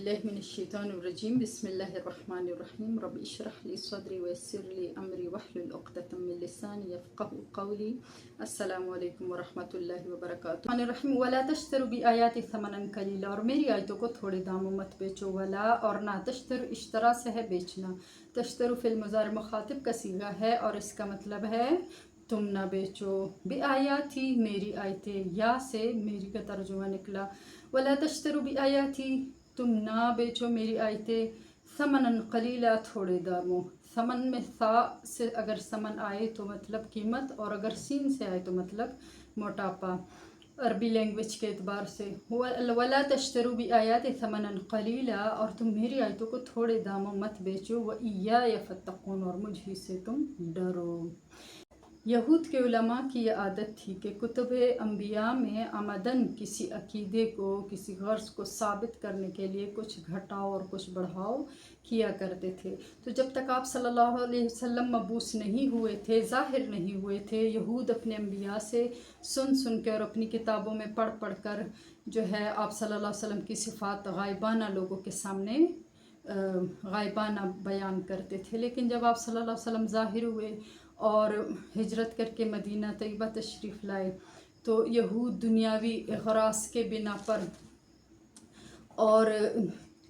बिल्लाहि मिनश्शैतानिर्रजीम बिस्मिल्लाहिर्रहमानिर्रहीम रब्बि इश्रह ली सदरी वयस्सिर ली अमरी वहलुल उक़दतम मिन लिसानी यफ़क़हू क़ौली। अस्सलामु अलैकुम वरहमतुल्लाहि वबरकातुहू। रहीम वला तश्तरू बि आयाति समनन कलीला, और मेरी आयतों को थोड़े दामों मत बेचो। वला और ना, तश्तरू इश्तरा से है बेचना। तश्तरू फिल मुज़ार मुखातिब का सीगा है और इसका मतलब है तुम ना बेचो। बि आयाती मेरी आयतें, या से मेरी का तर्जुमा निकला। वला तश्तरू बि आयाती तुम ना बेचो मेरी आयतें समनन कलीला थोड़े दामों। समन में सा से अगर समन आए तो मतलब कीमत, और अगर सीन से आए तो मतलब मोटापा अरबी लैंग्वेज के एतबार से। वला तश्तरू बि आयात समनन कलीला, और तुम मेरी आयतों को थोड़े दामों मत बेचो। व इय्याय फत्तकून, और मुझ ही से तुम डरो। यहूद के उलमा की यह आदत थी कि कुतुबे अंबिया में आमदन किसी अकीदे को, किसी गर्ज को साबित करने के लिए कुछ घटाव और कुछ बढ़ाव किया करते थे। तो जब तक आप सल्लल्लाहु अलैहि वसल्लम मबूस नहीं हुए थे, ज़ाहिर नहीं हुए थे, यहूद अपने अंबिया से सुन कर और अपनी किताबों में पढ़ पढ़ कर जो है आप सल्लल्लाहु अलैहि वसल्लम की सिफ़ात गायबाना लोगों के सामने गायबाना बयान करते थे। लेकिन जब आप सल्लल्लाहु अलैहि वसल्लम ज़ाहिर हुए और हिजरत करके मदीना तैयबा तशरीफ़ लाए, तो यहूद दुनियावी ग़राज़ के बिना पर और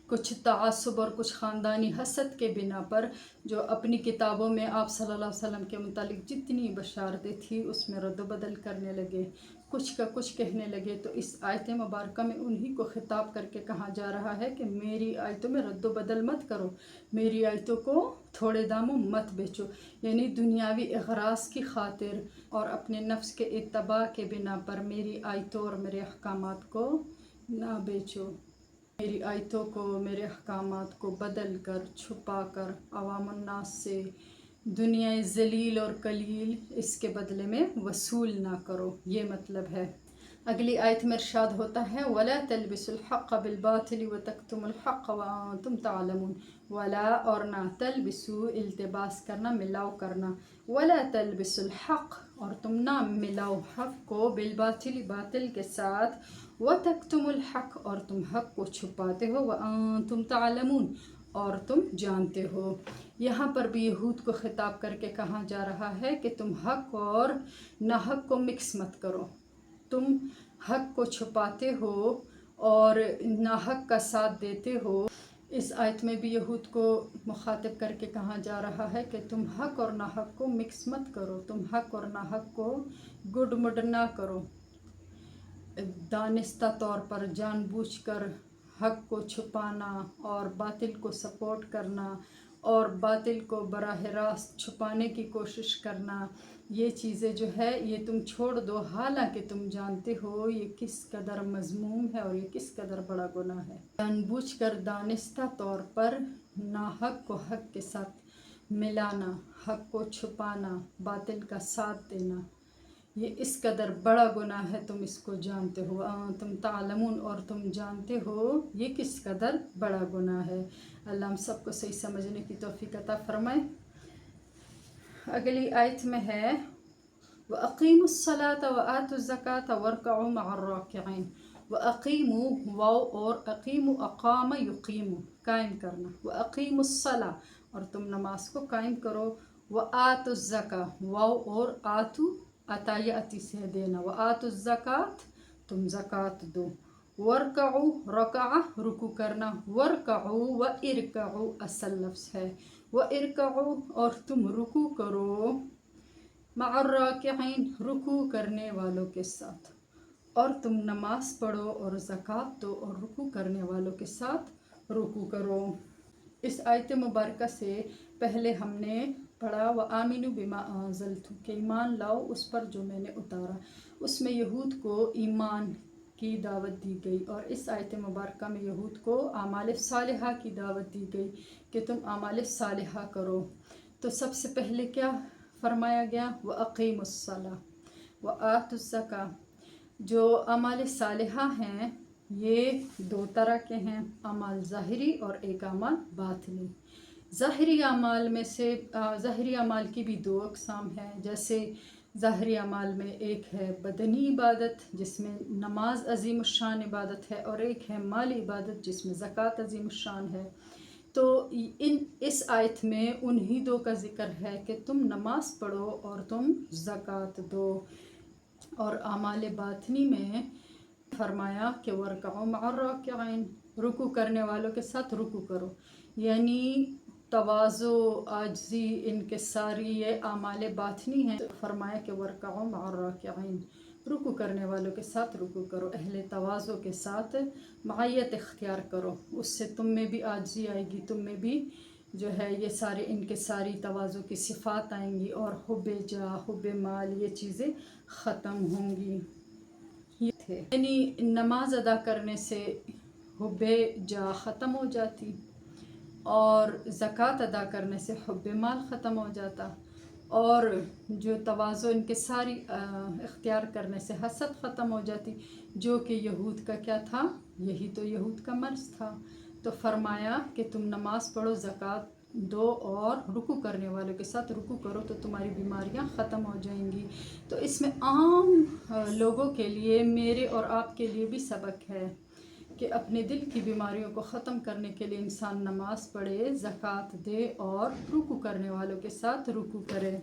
कुछ तआस्सुब और कुछ ख़ानदानी हसद के बिना पर जो अपनी किताबों में आप सल्लल्लाहु अलैहि वसल्लम के मुतालिक जितनी बशारतें थी उसमें रद्द बदल करने लगे, कुछ का कुछ कहने लगे। तो इस आयत मुबारक में उन्हीं को ख़िताब करके कहा जा रहा है कि मेरी आयतों में रद्द बदल मत करो, मेरी आयतों को थोड़े दामों मत बेचो। यानी दुनियावी ग़राज़ की खातिर और अपने नफ्स के इत्तबा के बिना पर मेरी आयतों और मेरे अहकामात को ना बेचो। मेरी आयतों को, मेरे अहकामात को बदल कर, छुपा कर अवामुन्नास से दुनिया ज़लील और कलील इसके बदले में वसूल ना करो, ये मतलब है। अगली आयत में इरशाद होता है वला तलबिसुल हक़्क़ बिल बातिल व तक्तुमुल हक़्क़ व अंतुम तालमून। वला और ना, तलबिसु इल्तिबास करना, मिलाव करना। वला तलबिसुल हक़्क़, और तुम ना मिलाओ हक़ को, बिल बातिल बातिल के साथ, व तक्तुमुल हक़, और तुम हक़ को छुपाते हो, व अंतुम तालमून, और तुम जानते हो। यहाँ पर भी यहूद को ख़िताब करके कहा जा रहा है कि तुम हक़ और नाहक़ को मिक्स मत करो। तुम हक़ को छुपाते हो और नाहक़ का साथ देते हो। इस आयत में भी यहूद को मुखातिब करके कहा जा रहा है कि तुम हक़ और नाहक़ को मिक्स मत करो, तुम हक़ और नाहक़ को गुड मुड ना करो। दानिस्ता तौर पर जानबूझकर हक़ को छुपाना और बातिल को सपोर्ट करना और बातिल को बराह रास्त छुपाने की कोशिश करना, ये चीज़ें जो है ये तुम छोड़ दो। हालांकि तुम जानते हो ये किस कदर मज़मूम है और ये किस कदर बड़ा गुनाह है। जानबूझकर दानिस्ता तौर पर नाहक़ को हक़ के साथ मिलाना, हक़ को छुपाना, बातिल का साथ देना, ये इस कदर बड़ा गुनाह है, तुम इसको जानते हो। तुम तालमून, और तुम जानते हो ये किस कदर बड़ा गुनाह है। अल्लाह हम सबको सही समझने की तौफीक अता फरमाए। अगली आयत में है व अक़ीमुस्सलात व आतुज़्ज़कात वरकऊ मअर्राकिईन। व अक़ीमु, वाव और अक़ीमु, अक़ाम युक़ीमु, कायम करना। व अक़ीमुस्सला, और तुम नमाज को कायम करो। व आतुज़्ज़का, वाव और आतु, अताया अति से देना। व आतुज़्ज़कात, तुम ज़कात दो। वरकऊ, रका रुकू करना। वरकऊ व इरकऊ असल लफ्ज़ है। व इरकऊ, और तुम रुकू करो, मअर्राकिईन, रुकू करने वालों के साथ। और तुम नमाज पढ़ो और ज़कात दो और रुकू करने वालों के साथ रुकू करो। इस आयत मुबारक से पहले हमने पढ़ा व आमिनु बिमा अंज़लतु, के ईमान लाओ उस पर जो मैंने उतारा। उसमें यहूद को ईमान की दावत दी गई, और इस आयत मुबारक में यहूद को आमाल सालिहा की दावत दी गई कि तुम आमाल सालिहा करो। तो सबसे पहले क्या फरमाया गया? व अक़ीमुस्सला व आतुज़्ज़का। जो आमाल सालिहा हैं ये दो तरह के हैं, अमाल ज़ाहिरी और एक अमाल बातिनी। ज़ाहिरी अमाल में से ज़ाहिरी अमाल की भी दो अक़साम हैं, जैसे ظاہری اعمال میں ایک ہے بدنی عبادت جس میں نماز عظیم الشان عبادت ہے، اور ایک ہے مالی عبادت جس میں زکوٰۃ عظیم الشان ہے۔ تو اس آیت میں انہی دو کا ذکر ہے کہ تم نماز پڑھو اور تم زکوٰۃ دو۔ اور اعمال باطنی میں فرمایا کہ وَارْكَعُوا مَعَ الرَّاكِعِينَ، رکوع کرنے والوں کے ساتھ رکوع کرو، یعنی تواضع، عاجزی، انکساری یہ اعمال باطنی ہیں۔ فرمایا کہ وَارْكَعُوا مَعَ الرَّاكِعِينَ، رکوع کرنے والوں کے ساتھ رکوع کرو، اہل تواضع کے ساتھ معیت اختیار کرو، اس سے تم میں بھی عاجزی آئے گی، تم میں بھی جو ہے یہ سارے انکساری تواضع کی صفات آئیں گی، اور حب جاہ، حب مال، یہ چیزیں ختم ہوں گی۔ یعنی نماز ادا کرنے سے حب جاہ ختم ہو جاتی، اور زکوٰۃ ادا کرنے سے حب مال ختم ہو جاتا، اور جو تواضع انکساری اختیار کرنے سے حسد ختم ہو جاتی، جو کہ یہود کا کیا تھا، یہی تو یہود کا مرض تھا۔ تو فرمایا کہ تم نماز پڑھو، زکوٰۃ دو، اور رکوع کرنے والوں کے ساتھ رکوع کرو تو تمہاری بیماریاں ختم ہو جائیں گی۔ تو اس میں عام لوگوں کے لیے، میرے اور آپ کے لیے بھی سبق ہے کہ اپنے دل کی بیماریوں کو ختم کرنے کے لیے انسان نماز پڑھے، زکوٰۃ دے، اور رکوع کرنے والوں کے ساتھ رکوع کرے۔